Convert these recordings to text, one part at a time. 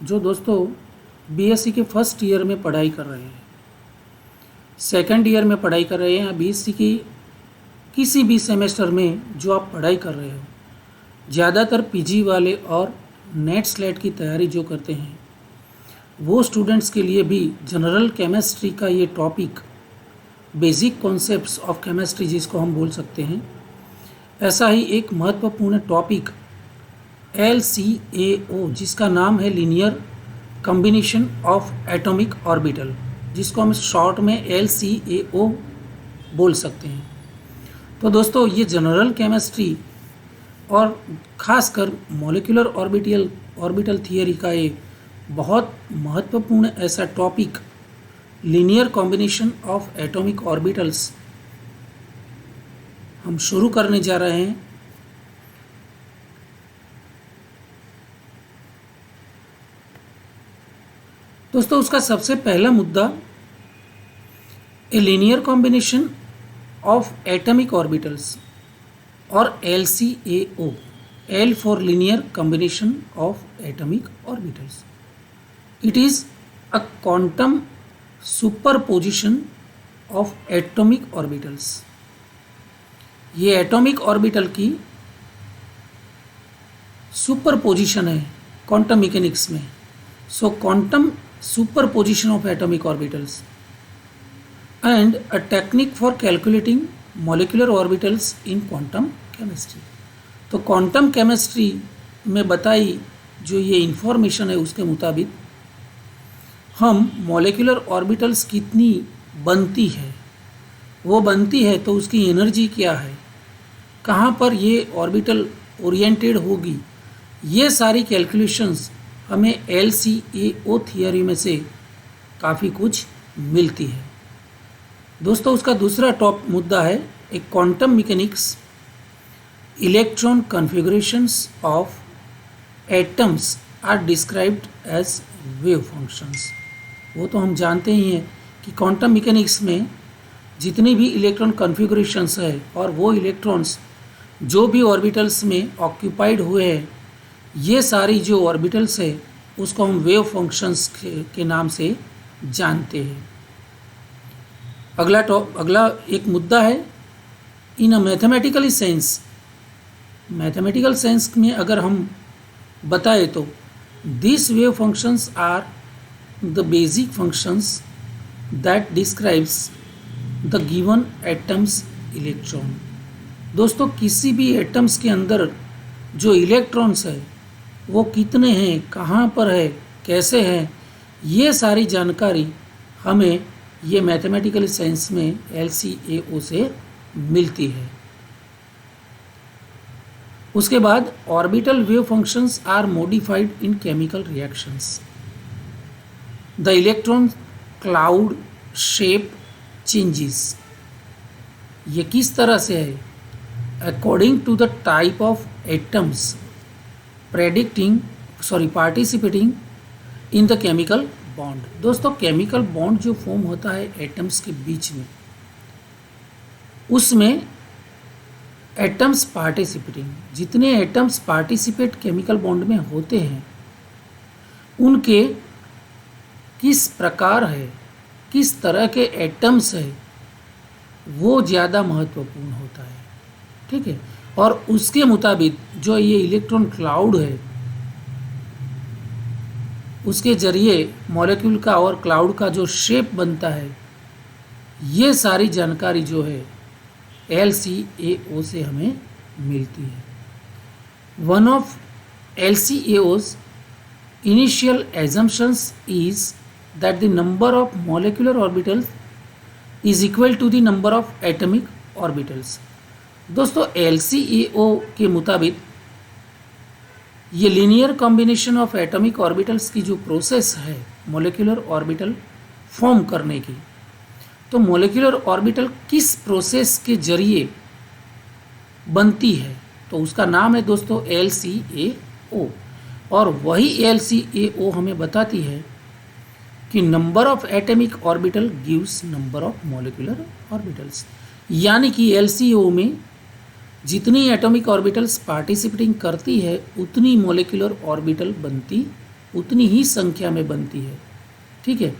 जो दोस्तों बीएससी के फर्स्ट ईयर में पढ़ाई कर रहे हैं, सेकंड ईयर में पढ़ाई कर रहे हैं, या बीएससी की किसी भी सेमेस्टर में जो आप पढ़ाई कर रहे हो, ज़्यादातर पीजी वाले और नेट स्लेट की तैयारी जो करते हैं वो स्टूडेंट्स के लिए भी जनरल केमिस्ट्री का ये topic, basic concepts of chemistry जिसको हम बोल सकते हैं, ऐसा ही एक महत्वपूर्ण टॉपिक LCAO जिसका नाम है linear combination of atomic orbital, जिसको हम शॉर्ट में LCAO बोल सकते हैं। तो दोस्तों ये जनरल केमिस्ट्री और ख़ासकर मॉलिक्यूलर ऑर्बिटल थियरी का एक बहुत महत्वपूर्ण ऐसा topic linear combination of atomic orbitals हम शुरू करने जा रहे हैं। दोस्तों उसका सबसे पहला मुद्दा a linear combination of atomic orbitals और LCAO, L for linear combination of atomic orbitals. It is a quantum superposition of atomic orbitals. ये एटॉमिक ऑर्बिटल की सुपरपोजिशन है क्वांटम मैकेनिक्स में। सो quantum superposition of atomic orbitals and a technique for calculating molecular orbitals in quantum chemistry. तो quantum chemistry में बताई जो ये information है उसके मुताबिक हम मॉलिक्यूलर ऑर्बिटल्स कितनी बनती है, वो बनती है तो उसकी एनर्जी क्या है, कहाँ पर ये ऑर्बिटल ओरिएंटेड होगी, ये सारी कैलकुलेशंस हमें LCAO थियरी में से काफ़ी कुछ मिलती है। दोस्तों उसका दूसरा टॉप मुद्दा है एक quantum mechanics electron configurations of atoms are described as wave functions. वो तो हम जानते ही हैं कि क्वांटम मैकेनिक्स में जितनी भी इलेक्ट्रॉन कॉन्फ़िगरेशंस है और वो इलेक्ट्रॉन्स जो भी ऑर्बिटल्स में ऑक्यूपाइड हुए हैं, ये सारी जो ऑर्बिटल्स है उसको हम वेव फंक्शंस के नाम से जानते हैं। अगला एक मुद्दा है in a mathematical sense. Mathematical sense में अगर हम बताएं तो this wave functions are the basic functions that describes the given atoms electron. दोस्तों किसी भी एटम्स के अंदर जो इलेक्ट्रॉन्स है वो कितने हैं, कहाँ पर है, कैसे हैं, ये सारी जानकारी हमें ये मैथमेटिकल साइंस में LCAO से मिलती है। उसके बाद orbital wave functions are modified in chemical reactions. The electron cloud shape changes. ये किस तरह से है? According to the type of atoms participating in the chemical bond. दोस्तों केमिकल बॉन्ड जो फॉर्म होता है एटम्स के बीच में, उसमें एटम्स पार्टिसिपेटिंग, जितने एटम्स पार्टिसिपेट केमिकल बॉन्ड में होते हैं उनके किस प्रकार है, किस तरह के एटम्स है, वो ज़्यादा महत्वपूर्ण होता है। ठीक है, और उसके मुताबिक जो ये इलेक्ट्रॉन क्लाउड है उसके ज़रिए मॉलिक्यूल का और क्लाउड का जो शेप बनता है, ये सारी जानकारी जो है LCAO से हमें मिलती है। One of LCAO's initial assumptions is that the number of molecular orbitals is equal to the number of atomic orbitals। दोस्तों LCAO के मुताबिक ये linear combination of atomic orbitals की जो प्रोसेस है मॉलिक्यूलर ऑर्बिटल फॉर्म करने की, तो मॉलिक्यूलर ऑर्बिटल किस प्रोसेस के जरिए बनती है, तो उसका नाम है दोस्तों LCAO। और वही LCAO हमें बताती है कि number of atomic orbital gives number of molecular orbitals. यानी कि LCAO में जितनी एटॉमिक ऑर्बिटल्स पार्टिसिपेटिंग करती है उतनी मॉलिक्यूलर ऑर्बिटल बनती उतनी ही संख्या में बनती है, ठीक है,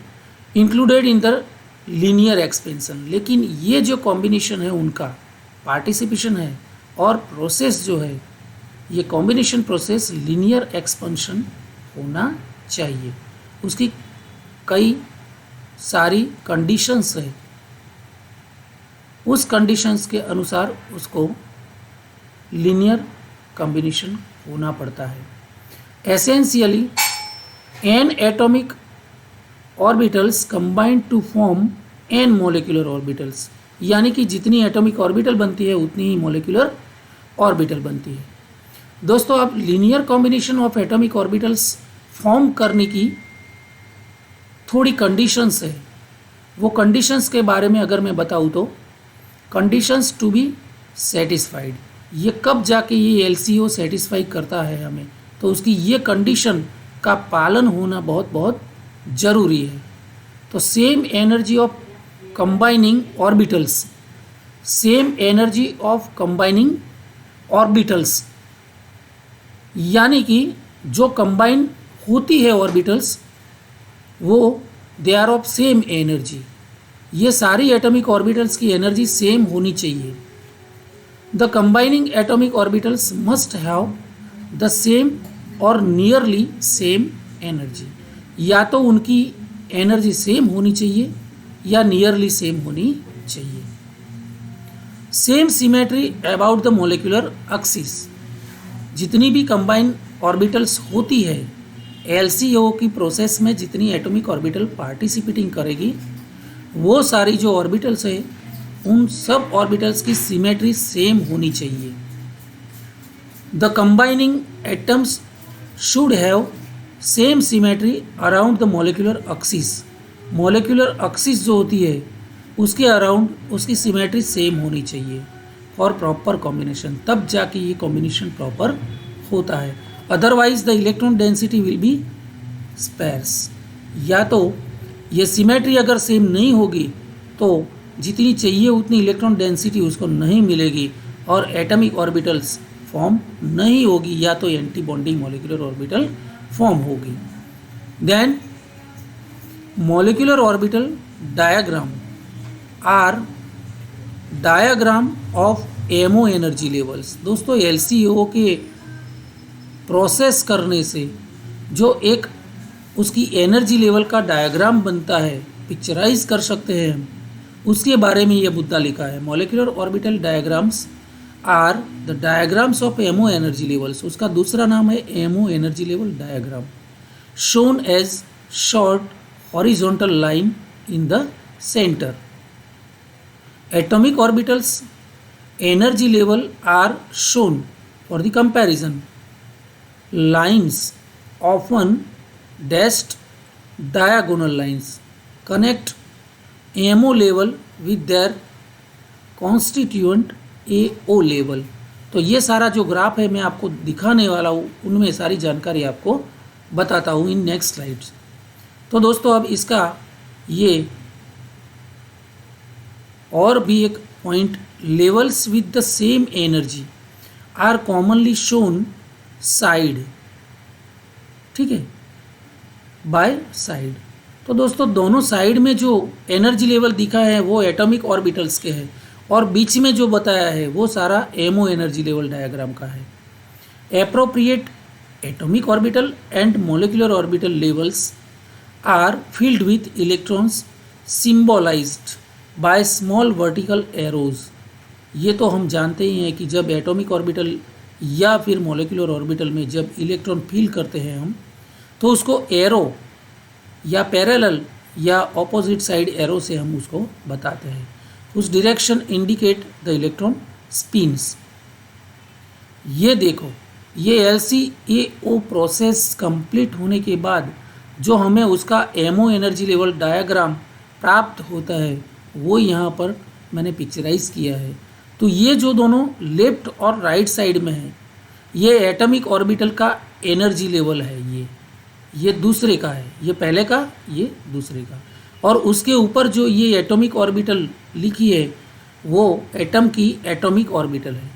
included in the linear expansion. लेकिन ये जो कॉम्बिनेशन है उनका पार्टिसिपेशन है और प्रोसेस जो है, ये कॉम्बिनेशन प्रोसेस लीनियर एक्सपेंशन होना चाहिए। उसकी कई सारी कंडीशंस है, उस कंडीशंस के अनुसार उसको लीनियर कॉम्बिनेशन होना पड़ता है। Essentially n atomic orbitals combined to form n molecular orbitals, यानी कि जितनी एटॉमिक ऑर्बिटल बनती है उतनी ही मोलिकुलर ऑर्बिटल बनती है। दोस्तों, अब linear combination of atomic orbitals form करने की थोड़ी कंडीशंस है। वो कंडीशंस के बारे में अगर मैं बताऊँ तो कंडीशंस टू बी सेटिस्फाइड, ये कब जाके ये LCO सेटिस्फाई करता है हमें, तो उसकी ये कंडीशन का पालन होना बहुत बहुत ज़रूरी है। तो same energy of combining orbitals, same energy of combining orbitals, यानी कि जो कंबाइन होती है ऑर्बिटल्स वो they are of same energy. ये सारी एटॉमिक ऑर्बिटल्स की एनर्जी सेम होनी चाहिए। The combining atomic orbitals must have the same और नियरली सेम एनर्जी, या तो उनकी एनर्जी सेम होनी चाहिए या नियरली सेम होनी चाहिए। Same symmetry about the molecular axis, जितनी भी कंबाइन ऑर्बिटल्स होती है LCO की प्रोसेस में, जितनी एटॉमिक ऑर्बिटल पार्टिसिपेटिंग करेगी वो सारी जो ऑर्बिटल्स है उन सब ऑर्बिटल्स की सिमेट्री सेम होनी चाहिए। The combining atoms should have same symmetry around the molecular axis, molecular axis जो होती है उसके अराउंड उसकी सिमेट्री सेम होनी चाहिए फॉर प्रॉपर कॉम्बिनेशन, तब जाके ये कॉम्बिनेशन प्रॉपर होता है। Otherwise the electron density will be spares, या तो ये सिमेट्री अगर सेम नहीं होगी तो जितनी चाहिए उतनी इलेक्ट्रॉन डेंसिटी उसको नहीं मिलेगी और एटॉमिक ऑर्बिटल्स फॉर्म नहीं होगी, या तो anti bonding molecular orbital form होगी। Then molecular orbital diagram or diagram of MO energy levels. दोस्तों, LCO के प्रोसेस करने से जो एक उसकी एनर्जी लेवल का डायग्राम बनता है, पिक्चराइज कर सकते हैं हम, उसके बारे में ये मुद्दा लिखा है। Molecular orbital diagrams are the diagrams of MO energy levels, उसका दूसरा नाम है MO energy level diagram, shown as short horizontal line in the center. Atomic orbitals energy level are shown for the comparison, lines often dashed diagonal lines connect MO level with their constituent AO level। तो ये सारा जो graph है मैं आपको दिखाने वाला हूँ, उनमें सारी जानकारी आपको बताता हूँ इन नेक्स्ट स्लाइड्स। तो दोस्तों, अब इसका ये और भी एक point, levels with the same energy are commonly shown side, ठीक है, बाय साइड। तो दोस्तों, दोनों साइड में जो एनर्जी लेवल दिखा है वो एटॉमिक ऑर्बिटल्स के हैं और बीच में जो बताया है वो सारा MO एनर्जी लेवल डायग्राम का है। Appropriate atomic orbital and molecular orbital levels are filled with electrons symbolized by small vertical arrows. ये तो हम जानते ही हैं कि जब एटॉमिक ऑर्बिटल या फिर मोलिकुलर ऑर्बिटल में जब इलेक्ट्रॉन फील करते हैं हम, तो उसको एरो या पैरेलल या ऑपोजिट साइड एरो से हम उसको बताते हैं। उस direction indicate the electron spins. ये देखो, ये LCO प्रोसेस कंप्लीट होने के बाद जो हमें उसका MO एनर्जी लेवल डायग्राम प्राप्त होता है वो यहाँ पर मैंने पिक्चराइज किया है। तो ये जो दोनों लेफ्ट और राइट साइड में है, ये एटॉमिक ऑर्बिटल का एनर्जी लेवल है, ये दूसरे का है, ये पहले का, ये दूसरे का। और उसके ऊपर जो ये एटॉमिक ऑर्बिटल लिखी है वो एटम की एटॉमिक ऑर्बिटल है।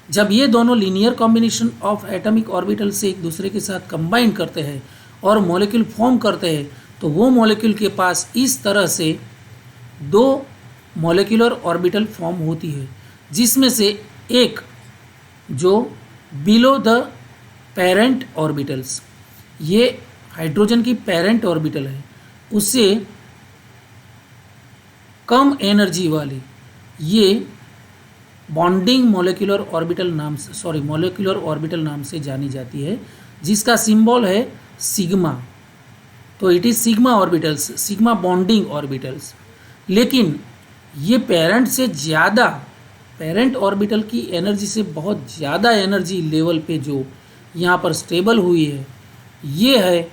जब ये दोनों linear combination of atomic orbital से एक दूसरे के साथ कंबाइन करते हैं और मॉलिक्यूल फॉर्म करते हैं तो वो मॉलिक्यूल के पास इस तरह से 2 मॉलिक्यूलर ऑर्बिटल फॉर्म होती है, जिसमें से एक जो बिलो द पेरेंट ऑर्बिटल्स, ये हाइड्रोजन की पेरेंट ऑर्बिटल है, उससे कम एनर्जी वाली ये बॉन्डिंग मॉलिक्यूलर ऑर्बिटल नाम से जानी जाती है, जिसका सिंबल है सिग्मा। तो it is sigma orbitals, sigma bonding orbitals. लेकिन ये पेरेंट ऑर्बिटल की एनर्जी से बहुत ज़्यादा एनर्जी लेवल पे जो यहाँ पर स्टेबल हुई है, ये है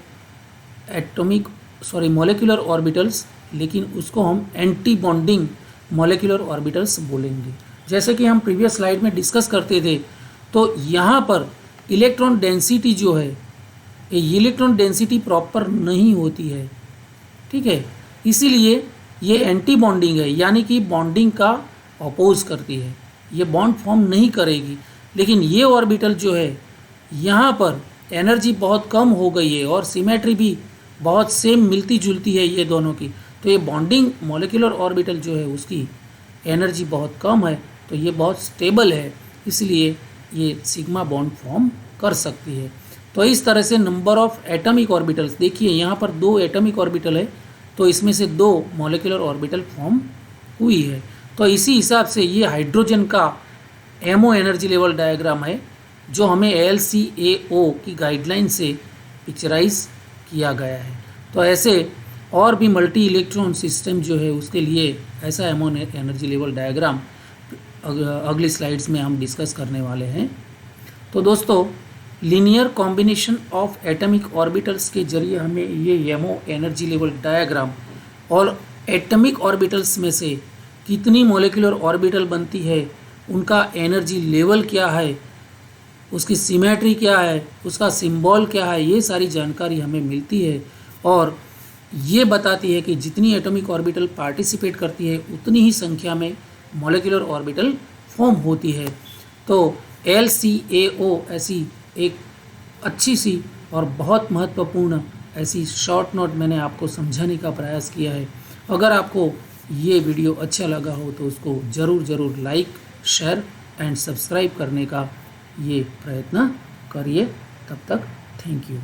मॉलिक्यूलर ऑर्बिटल्स, लेकिन उसको हम एंटी बॉन्डिंग मॉलिक्यूलर ऑर्बिटल्स बोलेंगे। जैसे कि हम प्रीवियस स्लाइड में डिस्कस करते थे, तो यहाँ पर इलेक्ट्रॉन डेंसिटी जो है, ये इलेक्ट्रॉन डेंसिटी प्रॉपर नहीं होती है, ठीक है, इसीलिए ये एंटी बॉन्डिंग है, यानी कि बॉन्डिंग का अपोज करती है, ये बॉन्ड फॉर्म नहीं करेगी। लेकिन ये ऑर्बिटल जो है, यहाँ पर एनर्जी बहुत कम हो गई है और सिमेट्री भी बहुत सेम मिलती जुलती है ये दोनों की, तो ये बॉन्डिंग मॉलिक्यूलर ऑर्बिटल जो है उसकी एनर्जी बहुत कम है, तो ये बहुत स्टेबल है, इसलिए ये सिग्मा बॉन्ड फॉर्म कर सकती है। तो इस तरह से नंबर ऑफ एटॉमिक ऑर्बिटल्स, देखिए यहाँ पर 2 एटॉमिक ऑर्बिटल है, तो इसमें से 2 मॉलिक्यूलर ऑर्बिटल फॉर्म हुई है। तो इसी हिसाब से ये हाइड्रोजन का एमओ एनर्जी लेवल डायग्राम है, जो हमें LCAO की गाइडलाइन से पिक्चराइज किया गया है। तो ऐसे और भी मल्टी इलेक्ट्रॉन सिस्टम जो है उसके लिए ऐसा एमओ एनर्जी लेवल डायग्राम अगली स्लाइड्स में हम डिस्कस करने वाले हैं। तो दोस्तों, linear combination of atomic orbitals के जरिए हमें ये एमओ एनर्जी लेवल डायग्राम और एटॉमिक ऑर्बिटल्स में से कितनी मॉलिक्यूलर ऑर्बिटल बनती है, उनका एनर्जी लेवल क्या है, उसकी सिमेट्री क्या है, उसका सिंबल क्या है, ये सारी जानकारी हमें मिलती है। और ये बताती है कि जितनी एटॉमिक ऑर्बिटल पार्टिसिपेट करती है उतनी ही संख्या में मॉलिक्यूलर ऑर्बिटल फॉर्म होती है। तो LCAO ऐसी एक अच्छी सी और बहुत महत्वपूर्ण ऐसी शॉर्ट नोट मैंने आपको समझाने का प्रयास किया है। अगर आपको ये वीडियो अच्छा लगा हो तो उसको ज़रूर लाइक, शेयर एंड सब्सक्राइब करने का ये प्रयत्न करिए। तब तक थैंक यू।